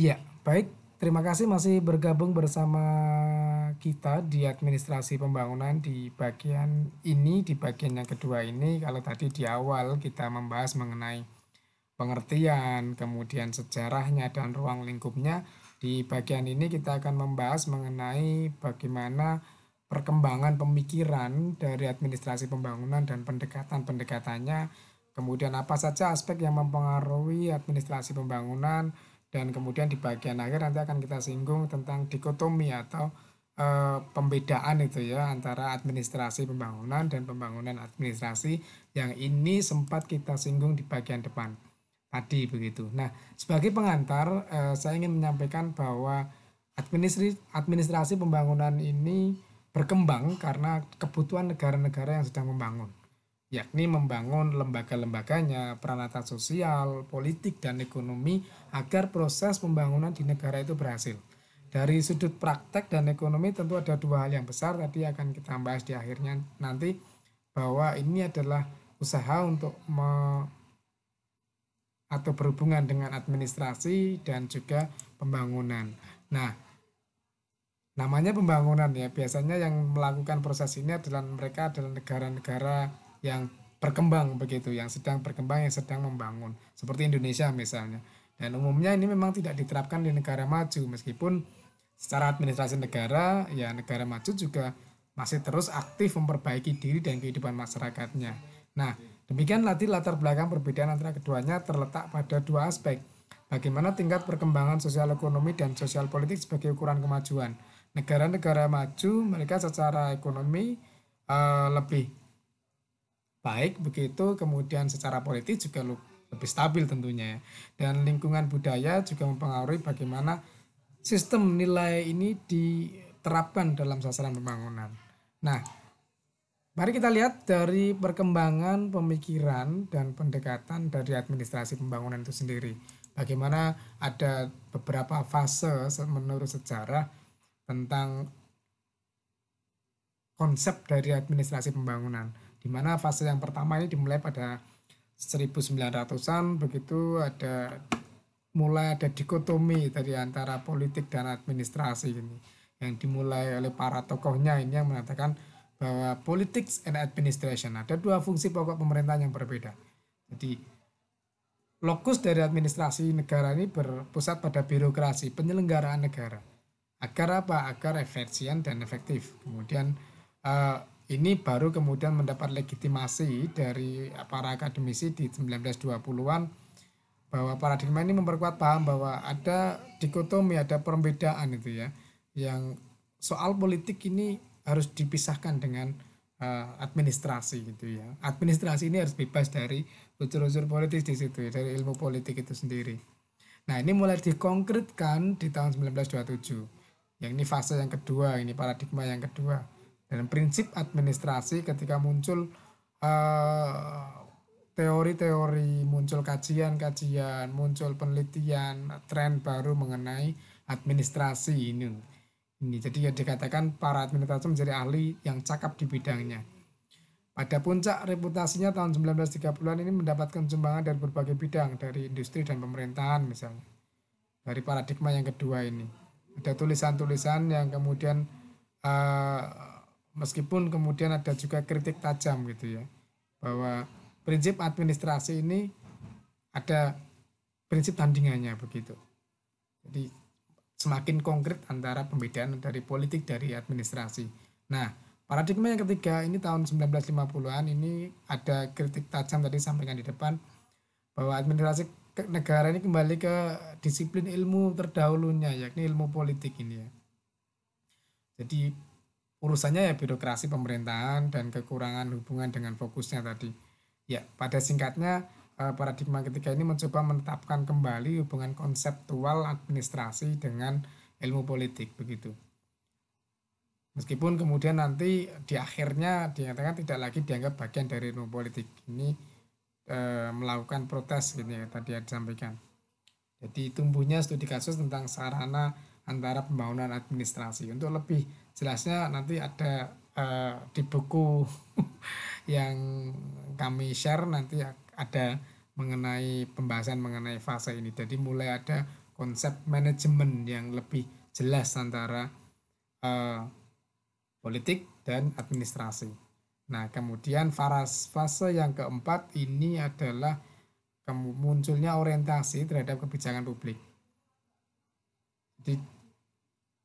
Ya, baik. Terima kasih masih bergabung bersama kita di administrasi pembangunan di bagian ini, di bagian yang kedua ini. Kalau tadi di awal kita membahas mengenai pengertian, kemudian sejarahnya dan ruang lingkupnya, di bagian ini kita akan membahas mengenai bagaimana perkembangan pemikiran dari administrasi pembangunan dan pendekatan-pendekatannya, kemudian apa saja aspek yang mempengaruhi administrasi pembangunan, dan kemudian di bagian akhir nanti akan kita singgung tentang dikotomi atau pembedaan itu ya antara administrasi pembangunan dan pembangunan administrasi yang ini sempat kita singgung di bagian depan tadi begitu. Nah, sebagai pengantar saya ingin menyampaikan bahwa administrasi pembangunan ini berkembang karena kebutuhan negara-negara yang sedang membangun, yakni membangun lembaga-lembaganya, peranata sosial, politik, dan ekonomi agar proses pembangunan di negara itu berhasil. Dari sudut praktek dan ekonomi tentu ada dua hal yang besar tadi akan kita bahas di akhirnya nanti, bahwa ini adalah usaha untuk atau berhubungan dengan administrasi dan juga pembangunan. Nah, namanya pembangunan ya, biasanya yang melakukan proses ini adalah mereka adalah negara-negara yang berkembang begitu, yang sedang berkembang, yang sedang membangun. Seperti Indonesia misalnya. Dan umumnya ini memang tidak diterapkan di negara maju, meskipun secara administrasi negara, ya negara maju juga masih terus aktif memperbaiki diri dan kehidupan masyarakatnya. Nah, demikian latar belakang perbedaan antara keduanya terletak pada dua aspek. Bagaimana tingkat perkembangan sosial ekonomi dan sosial politik sebagai ukuran kemajuan. Negara-negara maju mereka secara ekonomi lebih baik begitu, kemudian secara politik juga lebih stabil tentunya ya. Dan lingkungan budaya juga mempengaruhi bagaimana sistem nilai ini diterapkan dalam sasaran pembangunan. Nah, mari kita lihat dari perkembangan pemikiran dan pendekatan dari administrasi pembangunan itu sendiri. Bagaimana ada beberapa fase menurut sejarah tentang konsep dari administrasi pembangunan. Di mana fase yang pertama ini dimulai pada 1900-an, begitu mulai ada dikotomi dari antara politik dan administrasi ini yang dimulai oleh para tokohnya ini yang mengatakan bahwa politics and administration ada dua fungsi pokok pemerintahan yang berbeda. Jadi lokus dari administrasi negara ini berpusat pada birokrasi penyelenggaraan negara. Agar apa? Agar efisien dan efektif. Kemudian eh, ini baru kemudian mendapat legitimasi dari para akademisi di 1920-an, bahwa paradigma ini memperkuat paham bahwa ada dikotomi, ada perbedaan itu ya, yang soal politik ini harus dipisahkan dengan administrasi gitu ya. Administrasi ini harus bebas dari unsur-unsur politis di situ ya, dari ilmu politik itu sendiri. Nah, ini mulai dikonkretkan di tahun 1927. Yang ini fase yang kedua, ini paradigma yang kedua. Dan prinsip administrasi ketika muncul eh, teori-teori, muncul kajian-kajian, muncul penelitian, tren baru mengenai administrasi ini. Ini jadi ya dikatakan para administrator menjadi ahli yang cakap di bidangnya. Pada puncak reputasinya tahun 1930-an ini mendapatkan sumbangan dari berbagai bidang, dari industri dan pemerintahan misalnya. Dari paradigma yang kedua ini. Ada tulisan-tulisan yang kemudian eh, meskipun kemudian ada juga kritik tajam gitu ya. Bahwa prinsip administrasi ini ada prinsip tandingannya begitu. Jadi semakin konkret antara pembedaan dari politik dari administrasi. Nah, paradigma yang ketiga ini tahun 1950-an ini ada kritik tajam tadi sampaikan di depan bahwa administrasi negara ini kembali ke disiplin ilmu terdahulunya yakni ilmu politik ini ya. Jadi urusannya ya birokrasi pemerintahan dan kekurangan hubungan dengan fokusnya tadi. Ya, pada singkatnya paradigma ketiga ini mencoba menetapkan kembali hubungan konseptual administrasi dengan ilmu politik begitu. Meskipun kemudian nanti di akhirnya dinyatakan tidak lagi dianggap bagian dari ilmu politik. Ini melakukan protes gitu ya tadi yang disampaikan. Jadi tumbuhnya studi kasus tentang sarana antara pembangunan administrasi. Untuk lebih jelasnya nanti ada di buku yang kami share nanti ada mengenai pembahasan mengenai fase ini. Jadi mulai ada konsep manajemen yang lebih jelas antara eh, politik dan administrasi. Nah, kemudian fase yang keempat ini adalah munculnya orientasi terhadap kebijakan publik. Jadi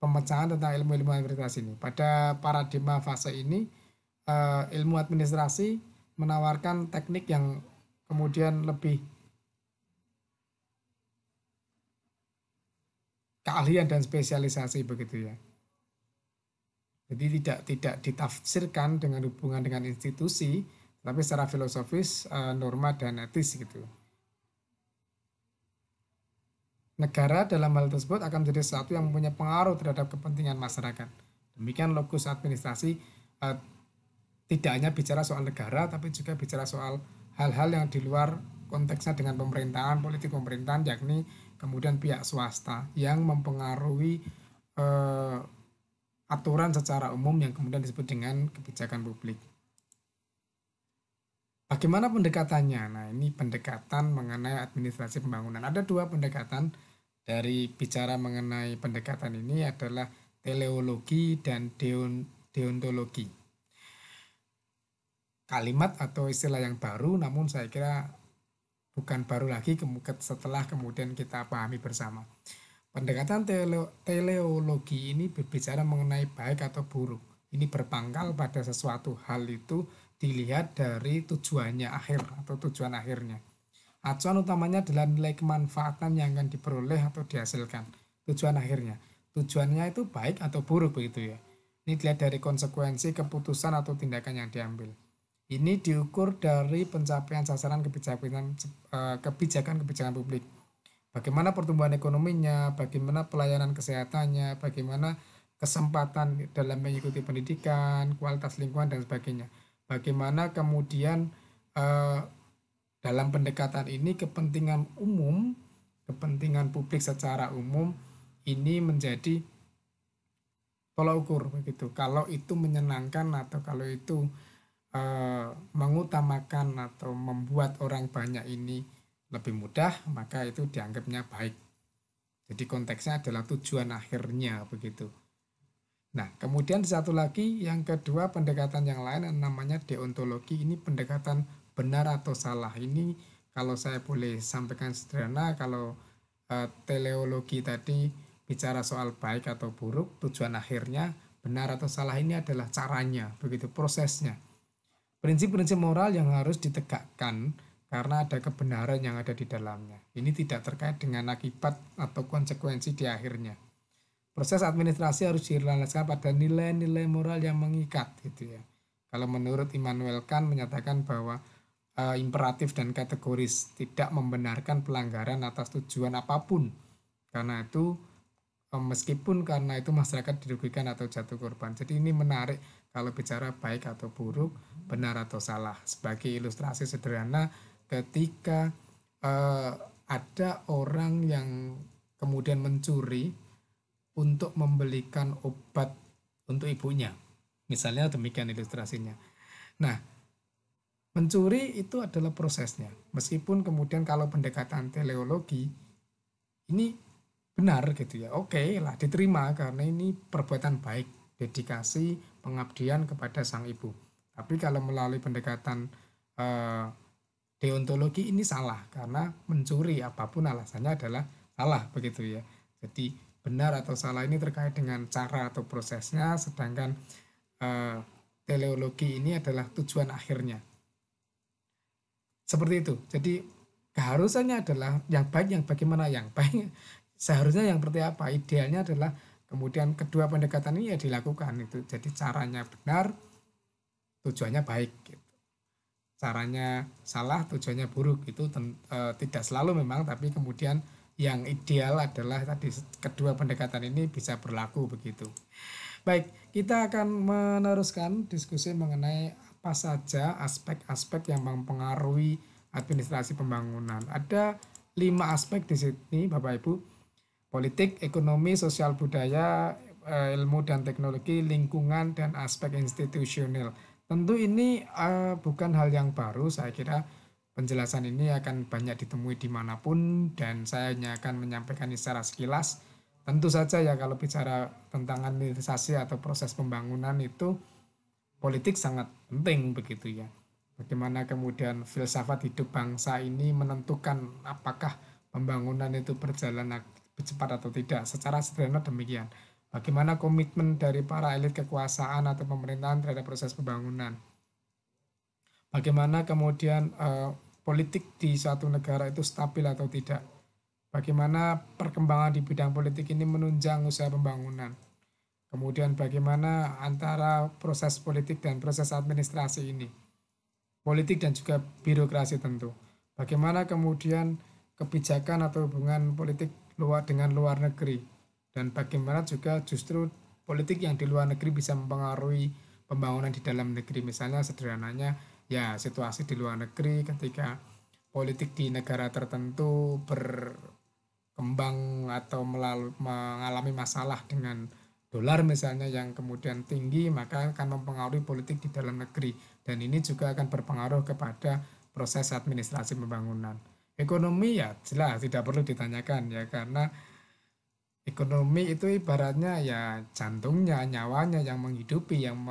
pemecahan tentang ilmu-ilmu administrasi ini. Pada paradigma fase ini, ilmu administrasi menawarkan teknik yang kemudian lebih keahlian dan spesialisasi begitu ya. Jadi tidak ditafsirkan dengan hubungan dengan institusi, tapi secara filosofis, norma dan etis gitu. Negara dalam hal tersebut akan menjadi sesuatu yang mempunyai pengaruh terhadap kepentingan masyarakat. Demikian lokus administrasi tidak hanya bicara soal negara, tapi juga bicara soal hal-hal yang di luar konteksnya dengan pemerintahan, politik pemerintahan, yakni kemudian pihak swasta yang mempengaruhi aturan secara umum yang kemudian disebut dengan kebijakan publik. Bagaimana pendekatannya? Nah, ini pendekatan mengenai administrasi pembangunan. Ada dua pendekatan dari bicara mengenai pendekatan ini adalah teleologi dan deontologi. Kalimat atau istilah yang baru, namun saya kira bukan baru lagi setelah kemudian kita pahami bersama. Pendekatan teleologi ini berbicara mengenai baik atau buruk. Ini berpangkal pada sesuatu hal itu dilihat dari tujuannya akhir atau tujuan akhirnya. Acuan utamanya adalah nilai kemanfaatan yang akan diperoleh atau dihasilkan. Tujuan akhirnya. Tujuannya itu baik atau buruk begitu ya. Ini dilihat dari konsekuensi keputusan atau tindakan yang diambil. Ini diukur dari pencapaian sasaran kebijakan publik. Bagaimana pertumbuhan ekonominya, bagaimana pelayanan kesehatannya, bagaimana kesempatan dalam mengikuti pendidikan, kualitas lingkungan dan sebagainya. Bagaimana kemudian dalam pendekatan ini kepentingan umum, kepentingan publik secara umum ini menjadi tolak ukur begitu. Kalau itu menyenangkan atau kalau itu mengutamakan atau membuat orang banyak ini lebih mudah, maka itu dianggapnya baik. Jadi konteksnya adalah tujuan akhirnya begitu. Nah, kemudian satu lagi yang kedua pendekatan yang lain yang namanya deontologi. Ini pendekatan benar atau salah. Ini kalau saya boleh sampaikan sederhana, kalau teleologi tadi bicara soal baik atau buruk, tujuan akhirnya, benar atau salah ini adalah caranya, begitu prosesnya. Prinsip-prinsip moral yang harus ditegakkan karena ada kebenaran yang ada di dalamnya. Ini tidak terkait dengan akibat atau konsekuensi di akhirnya. Proses administrasi harus dilandaskan pada nilai-nilai moral yang mengikat gitu ya. Kalau menurut Immanuel Kant menyatakan bahwa imperatif dan kategoris tidak membenarkan pelanggaran atas tujuan apapun. Karena itu meskipun karena itu masyarakat dirugikan atau jatuh korban. Jadi ini menarik kalau bicara baik atau buruk, benar atau salah. Sebagai ilustrasi sederhana ketika ada orang yang kemudian mencuri untuk membelikan obat untuk ibunya. Misalnya demikian ilustrasinya. Nah, mencuri itu adalah prosesnya. Meskipun kemudian kalau pendekatan teleologi ini benar gitu ya. Oke lah diterima karena ini perbuatan baik, dedikasi, pengabdian kepada sang ibu. Tapi kalau melalui pendekatan deontologi ini salah karena mencuri apapun alasannya adalah salah begitu ya. Jadi benar atau salah ini terkait dengan cara atau prosesnya, sedangkan teleologi ini adalah tujuan akhirnya. Seperti itu. Jadi keharusannya adalah yang baik, yang bagaimana yang baik. Seharusnya yang seperti apa? Idealnya adalah kemudian kedua pendekatan ini ya dilakukan itu. Jadi caranya benar, tujuannya baik. Gitu. Caranya salah, tujuannya buruk. Itu tidak selalu memang, tapi kemudian yang ideal adalah tadi kedua pendekatan ini bisa berlaku begitu. Baik, kita akan meneruskan diskusi mengenai apa saja aspek-aspek yang mempengaruhi administrasi pembangunan. Ada 5 aspek di sini Bapak Ibu. Politik, ekonomi, sosial budaya, ilmu dan teknologi, lingkungan, dan aspek institusional. Tentu ini bukan hal yang baru saya kira. Penjelasan ini akan banyak ditemui dimanapun dan saya hanya akan menyampaikan secara sekilas. Tentu saja ya kalau bicara tentang administrasi atau proses pembangunan itu politik sangat penting begitu ya. Bagaimana kemudian filsafat hidup bangsa ini menentukan apakah pembangunan itu berjalan cepat atau tidak. Secara sederhana demikian. Bagaimana komitmen dari para elit kekuasaan atau pemerintahan terhadap proses pembangunan. Bagaimana kemudian politik di suatu negara itu stabil atau tidak. Bagaimana perkembangan di bidang politik ini menunjang usaha pembangunan. Kemudian bagaimana antara proses politik dan proses administrasi ini. Politik dan juga birokrasi tentu. Bagaimana kemudian kebijakan atau hubungan politik luar dengan luar negeri. Dan bagaimana juga justru politik yang di luar negeri bisa mempengaruhi pembangunan di dalam negeri. Misalnya sederhananya ya situasi di luar negeri ketika politik di negara tertentu berkembang atau mengalami masalah dengan dolar misalnya yang kemudian tinggi, maka akan mempengaruhi politik di dalam negeri dan ini juga akan berpengaruh kepada proses administrasi pembangunan. Ekonomi ya jelas tidak perlu ditanyakan ya karena ekonomi itu ibaratnya ya jantungnya, nyawanya yang menghidupi, yang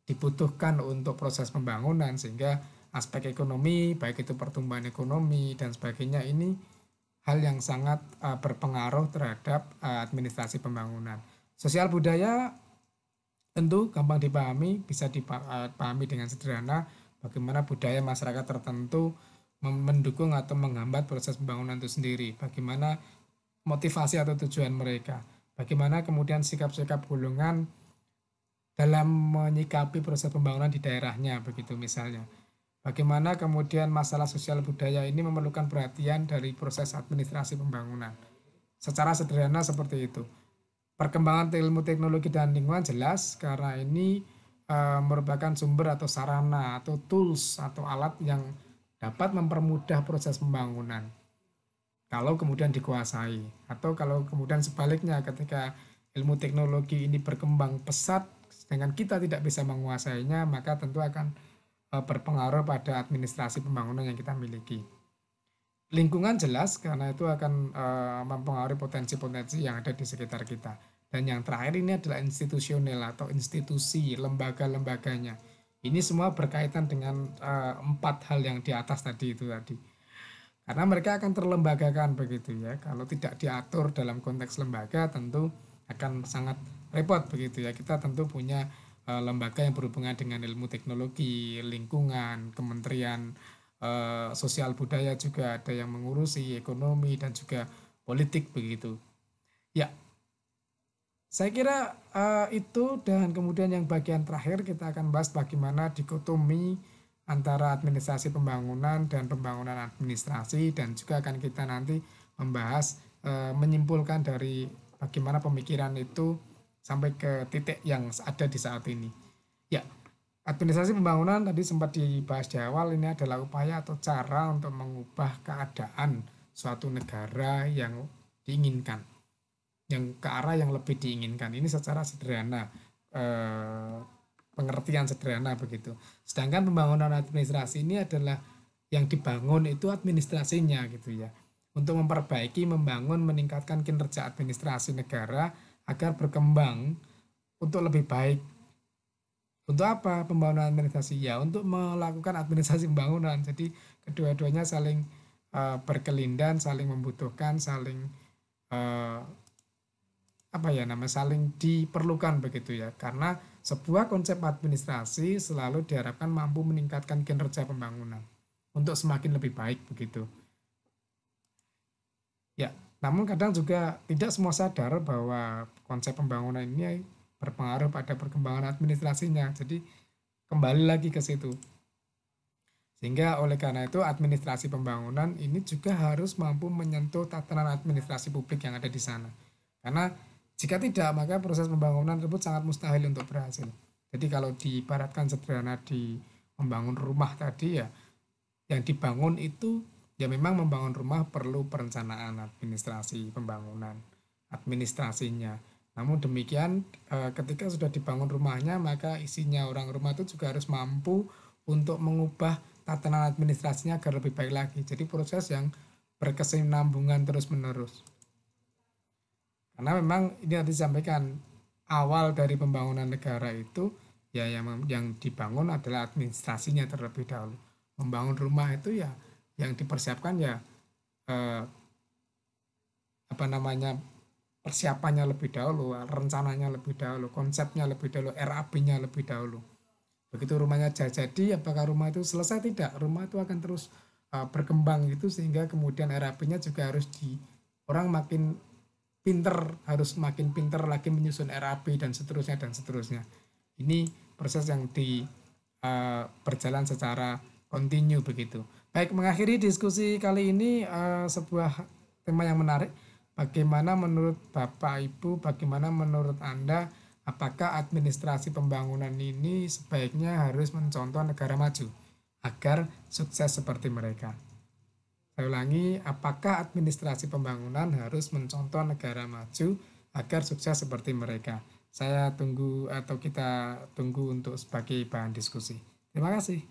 dibutuhkan untuk proses pembangunan sehingga aspek ekonomi baik itu pertumbuhan ekonomi dan sebagainya ini hal yang sangat berpengaruh terhadap administrasi pembangunan. Sosial budaya tentu gampang dipahami, bisa dipahami dengan sederhana bagaimana budaya masyarakat tertentu mendukung atau menghambat proses pembangunan itu sendiri, bagaimana motivasi atau tujuan mereka, bagaimana kemudian sikap-sikap golongan dalam menyikapi proses pembangunan di daerahnya begitu misalnya. Bagaimana kemudian masalah sosial budaya ini memerlukan perhatian dari proses administrasi pembangunan. Secara sederhana seperti itu. Perkembangan ilmu teknologi dan lingkungan jelas karena ini merupakan sumber atau sarana atau tools atau alat yang dapat mempermudah proses pembangunan. Kalau kemudian dikuasai atau kalau kemudian sebaliknya ketika ilmu teknologi ini berkembang pesat sedangkan kita tidak bisa menguasainya maka tentu akan berpengaruh pada administrasi pembangunan yang kita miliki. Lingkungan jelas karena itu akan mempengaruhi potensi-potensi yang ada di sekitar kita. Dan yang terakhir ini adalah institusional atau institusi, lembaga-lembaganya. Ini semua berkaitan dengan empat hal yang di atas tadi itu tadi. Karena mereka akan terlembagakan begitu ya. Kalau tidak diatur dalam konteks lembaga tentu akan sangat repot begitu ya. Kita tentu punya lembaga yang berhubungan dengan ilmu teknologi, lingkungan, kementerian sosial budaya juga ada yang mengurusi ekonomi dan juga politik begitu. Ya, saya kira itu dan kemudian yang bagian terakhir kita akan bahas bagaimana dikotomi antara administrasi pembangunan dan pembangunan administrasi dan juga akan kita nanti membahas menyimpulkan dari bagaimana pemikiran itu sampai ke titik yang ada di saat ini. Ya, administrasi pembangunan tadi sempat dibahas di awal ini adalah upaya atau cara untuk mengubah keadaan suatu negara yang diinginkan, yang ke arah yang lebih diinginkan. Ini secara sederhana, pengertian sederhana begitu. Sedangkan pembangunan administrasi ini adalah yang dibangun itu administrasinya gitu ya. Untuk memperbaiki, membangun, meningkatkan kinerja administrasi negara agar berkembang untuk lebih baik. Untuk apa pembangunan administrasi? Ya untuk melakukan administrasi pembangunan. Jadi kedua-duanya saling berkelindan, saling membutuhkan, saling saling diperlukan begitu ya. Karena sebuah konsep administrasi selalu diharapkan mampu meningkatkan kinerja pembangunan untuk semakin lebih baik begitu. Ya, namun kadang juga tidak semua sadar bahwa konsep pembangunan ini berpengaruh pada perkembangan administrasinya. Jadi kembali lagi ke situ. Sehingga oleh karena itu administrasi pembangunan ini juga harus mampu menyentuh tatanan administrasi publik yang ada di sana. Karena jika tidak maka proses pembangunan tersebut sangat mustahil untuk berhasil. Jadi kalau diibaratkan sederhana di membangun rumah tadi ya, yang dibangun itu ya memang membangun rumah perlu perencanaan administrasi pembangunan, administrasinya. Namun demikian ketika sudah dibangun rumahnya maka isinya orang rumah itu juga harus mampu untuk mengubah tatanan administrasinya agar lebih baik lagi. Jadi proses yang berkesinambungan terus-menerus. Karena memang ini tadi disampaikan, awal dari pembangunan negara itu ya yang dibangun adalah administrasinya terlebih dahulu. Membangun rumah itu ya yang dipersiapkan ya eh, apa namanya, persiapannya lebih dahulu, rencananya lebih dahulu, konsepnya lebih dahulu, RAB-nya lebih dahulu. Begitu rumahnya jadi, apakah rumah itu selesai? Tidak, rumah itu akan terus berkembang gitu, sehingga kemudian RAB-nya juga harus orang makin pinter, harus makin pinter lagi menyusun RAB dan seterusnya dan seterusnya. Ini proses yang berjalan secara kontinu begitu. Baik, mengakhiri diskusi kali ini sebuah tema yang menarik. Bagaimana menurut Bapak Ibu, bagaimana menurut Anda, apakah administrasi pembangunan ini sebaiknya harus mencontoh negara maju agar sukses seperti mereka? Saya ulangi, apakah administrasi pembangunan harus mencontoh negara maju agar sukses seperti mereka? Saya tunggu atau kita tunggu untuk sebagai bahan diskusi. Terima kasih.